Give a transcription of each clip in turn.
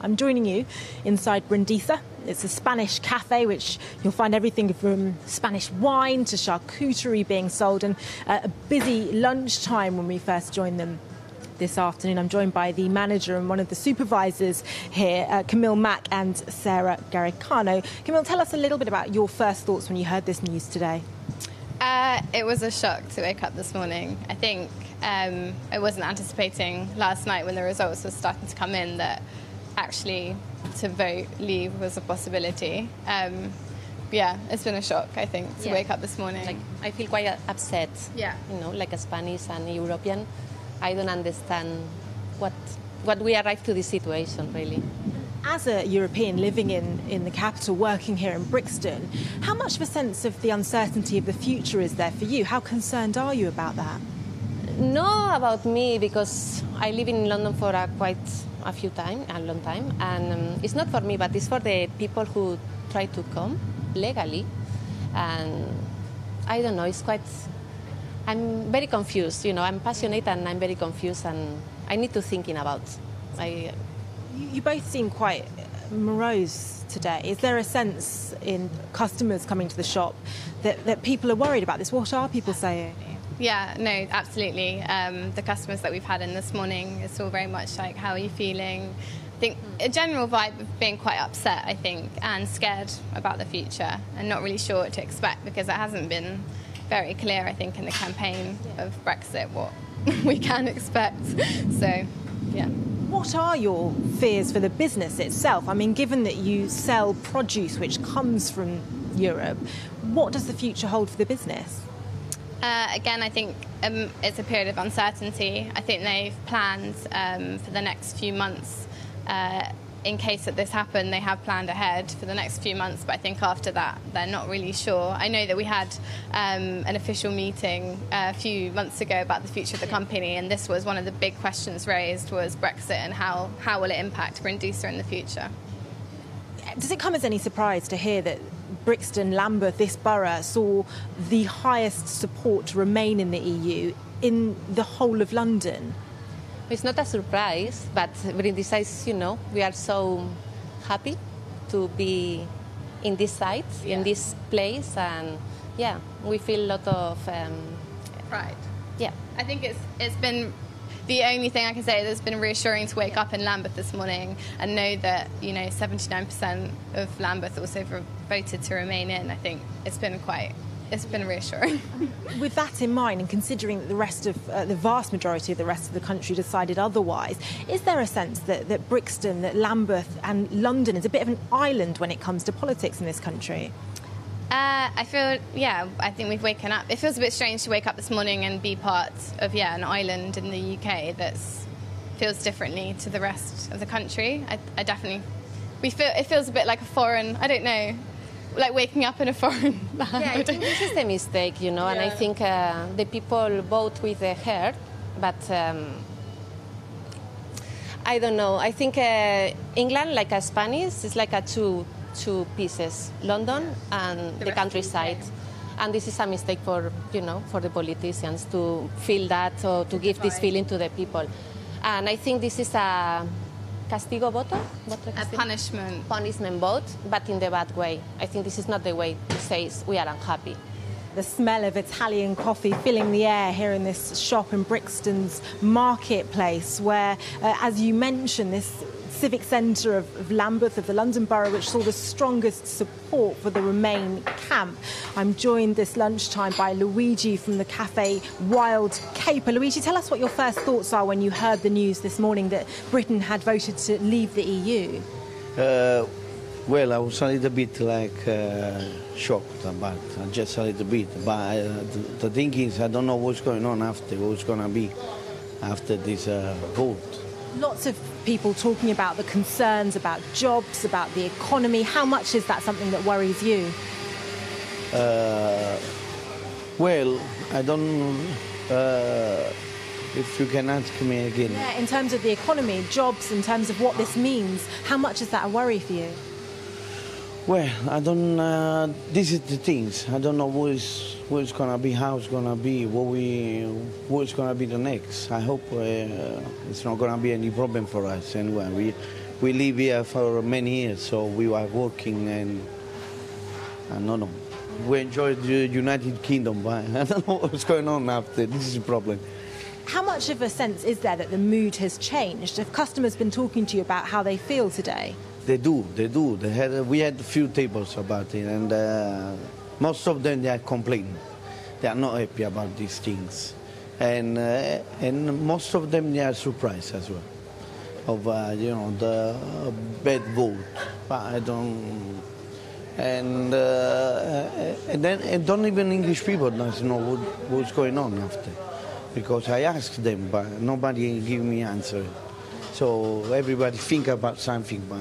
I'm joining you inside Brindisa. It's a Spanish cafe which you'll find everything from Spanish wine to charcuterie being sold, and a busy lunchtime when we first joined them this afternoon. I'm joined by the manager and one of the supervisors here, Camille Mack and Sarah Garicano. Camille, tell us a little bit about your first thoughts when you heard this news today. It was a shock to wake up this morning. I think I wasn't anticipating last night when the results were starting to come in that actually to vote leave was a possibility. Yeah, it's been a shock, I think, to wake up this morning. Like, I feel quite upset. Yeah. You know, like a Spanish and European, I don't understand what we arrived to this situation, really. As a European living in the capital, working here in Brixton, how much of a sense of the uncertainty of the future is there for you? How concerned are you about that? No, about me, because I live in London for a long time, and it's not for me, but it's for the people who try to come legally, and I don't know, I'm very confused, you know, I'm passionate and I'm very confused, and I need to think about. You both seem quite morose today. Is there a sense in customers coming to the shop that people are worried about this? What are people saying? Yeah, no, absolutely. The customers that we've had in this morning, it's all very much like, how are you feeling? I think a general vibe of being quite upset, I think, and scared about the future and not really sure what to expect, because it hasn't been very clear, I think, in the campaign of Brexit what we can expect. So, yeah. What are your fears for the business itself? I mean, given that you sell produce which comes from Europe, what does the future hold for the business? Again, I think it's a period of uncertainty. I think they've planned for the next few months. In case that this happened, they have planned ahead for the next few months, but I think after that, they're not really sure. I know that we had an official meeting a few months ago about the future of the company, and this was one of the big questions raised, was Brexit and how will it impact Brindisa in the future. Does it come as any surprise to hear that Brixton, Lambeth, this borough, saw the highest support to remain in the EU in the whole of London? It's not a surprise, but Brindisa is, you know, we are so happy to be in this site, in this place, and yeah, we feel a lot of pride. Yeah, I think it's been the only thing I can say that's been reassuring to wake up in Lambeth this morning and know that, you know, 79% of Lambeth also voted to remain in. I think it's been reassuring. With that in mind, and considering that the rest of the vast majority of the rest of the country decided otherwise, is there a sense that Brixton, that Lambeth and London is a bit of an island when it comes to politics in this country? I think we've woken up. It feels a bit strange to wake up this morning and be part of, an island in the UK that feels differently to the rest of the country. It feels a bit like a foreign, I don't know, like waking up in a foreign land. Yeah, I think this is the mistake, you know, and I think the people vote with their heart, but I don't know. I think England, like a Spanish, is like a two pieces, London and the countryside. And this is a mistake for the politicians to feel that or to give this feeling to the people. And I think this is a castigo voto? A punishment vote, but in the bad way. I think this is not the way to say we are unhappy. The smell of Italian coffee filling the air here in this shop in Brixton's marketplace, where, as you mentioned, this civic centre of Lambeth, of the London Borough, which saw the strongest support for the Remain camp. I'm joined this lunchtime by Luigi from the cafe Wild Caper. Luigi, tell us what your first thoughts are when you heard the news this morning that Britain had voted to leave the EU. Well, I was a little bit shocked about it, just a little bit. But the thing is, I don't know what's going on after, what's going to be after this vote. Lots of people talking about the concerns about jobs, about the economy. How much is that something that worries you? Well, I don't... if you can ask me again. Yeah, in terms of the economy, jobs, in terms of what this means, how much is that a worry for you? Well, I don't... this is the things. I don't know what's going to be, how it's going to be, what's going to be the next. I hope it's not going to be any problem for us anyway. we live here for many years, so we were working and I don't know. We enjoy the United Kingdom, but I don't know what's going on after. This is the problem. How much of a sense is there that the mood has changed? Have customers been talking to you about how they feel today? They do. We had a few tables about it, and most of them, they are complaining. They are not happy about these things. And most of them, they are surprised as well of, the bad vote. But I don't... And don't even English people don't know what's going on after. Because I asked them, but nobody gave me answer. So everybody think about something. But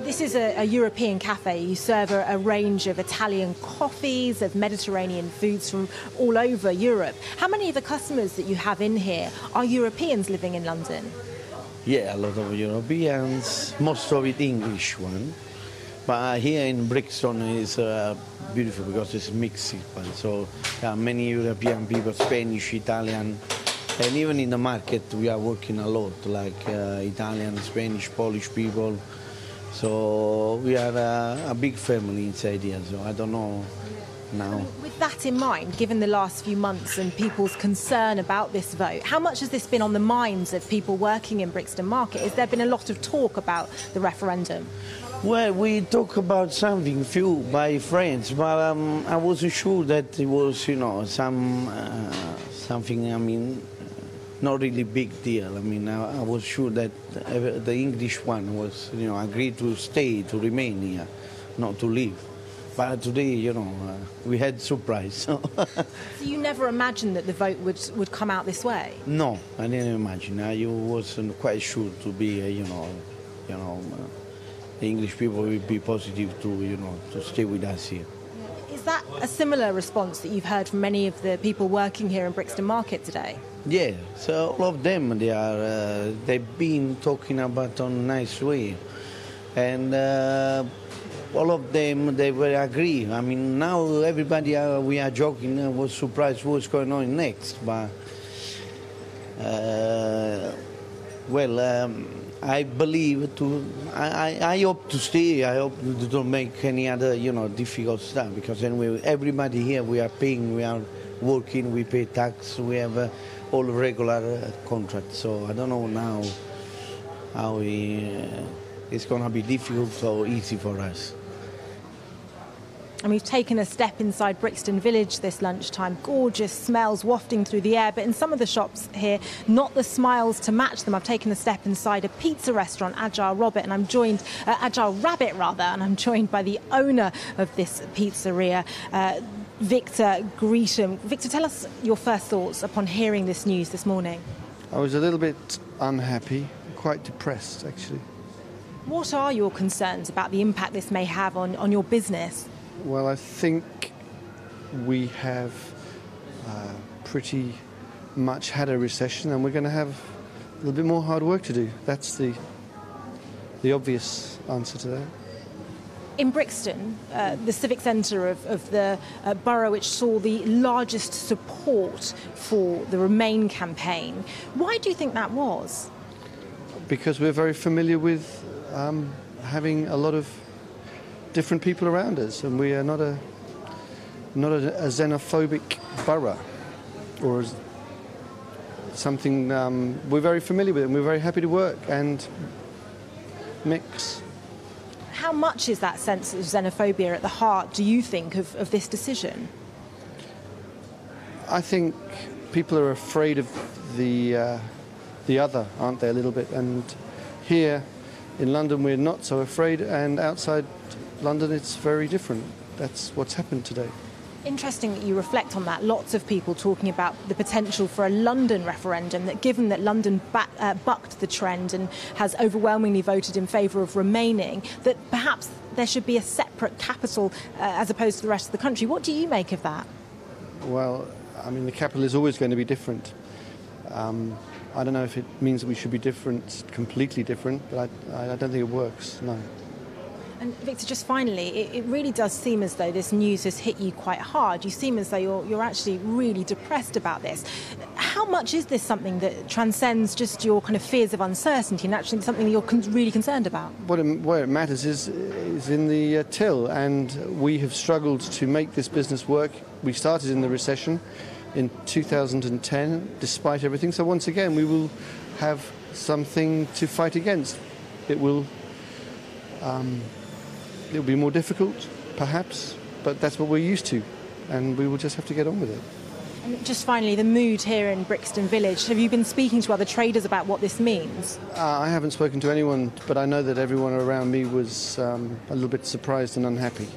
this is a European cafe. You serve a range of Italian coffees, of Mediterranean foods from all over Europe. How many of the customers that you have in here are Europeans living in London? Yeah, a lot of Europeans, most of it English one. But here in Brixton is beautiful because it's mixed. So there are many European people, Spanish, Italian, and even in the market we are working a lot, like Italian, Spanish, Polish people. So we are a big family inside here, so I don't know now. With that in mind, given the last few months and people's concern about this vote, how much has this been on the minds of people working in Brixton Market? Has there been a lot of talk about the referendum? Well, we talk about something, few by friends, but I wasn't sure that it was, something, not really big deal. I mean, I was sure that the English one was, agreed to stay, to remain here, not to leave. But today, we had surprise. So you never imagined that the vote would come out this way? No, I didn't imagine. I wasn't quite sure to be, the English people will be positive to stay with us here. Is that a similar response that you've heard from many of the people working here in Brixton Market today? Yeah, so all of them, they've been talking about on a nice way. And all of them, they will agree. I mean, now everybody, we are joking, was surprised what's going on next. But, I believe I hope to stay. I hope to don't make any other, difficult stuff. Because anyway, everybody here, we are paying, we are working, we pay tax, we have all regular contracts. So I don't know now how it's going to be difficult or easy for us. And we've taken a step inside Brixton Village this lunchtime. Gorgeous smells wafting through the air, but in some of the shops here, not the smiles to match them. I've taken a step inside a pizza restaurant, Agile Rabbit, and I'm joined and I'm joined by the owner of this pizzeria, Victor Gresham. Victor, tell us your first thoughts upon hearing this news this morning. I was a little bit unhappy, quite depressed actually. What are your concerns about the impact this may have on your business? Well, I think we have pretty much had a recession and we're going to have a little bit more hard work to do. That's the obvious answer to that. In Brixton, the civic centre of the borough, which saw the largest support for the Remain campaign, why do you think that was? Because we're very familiar with having a lot of different people around us, and we are not a xenophobic borough, or something we're very familiar with, and we're very happy to work and mix. How much is that sense of xenophobia at the heart, do you think, of this decision? I think people are afraid of the other, aren't they, a little bit? And here in London we're not so afraid, and outside London it's very different. That's what's happened today. Interesting that you reflect on that. Lots of people talking about the potential for a London referendum, that given that London bucked the trend and has overwhelmingly voted in favour of remaining, that perhaps there should be a separate capital as opposed to the rest of the country. What do you make of that? Well, I mean, the capital is always going to be different. I don't know if it means that we should be different, completely different, but I don't think it works, no. And Victor, just finally, it really does seem as though this news has hit you quite hard. You seem as though you're actually really depressed about this. How much is this something that transcends just your kind of fears of uncertainty and actually something that you're really concerned about? Where it matters is in the till, and we have struggled to make this business work. We started in the recession in 2010, despite everything. So once again, we will have something to fight against. It'll be more difficult, perhaps, but that's what we're used to, and we will just have to get on with it. And just finally, the mood here in Brixton Village. Have you been speaking to other traders about what this means? I haven't spoken to anyone, but I know that everyone around me was a little bit surprised and unhappy.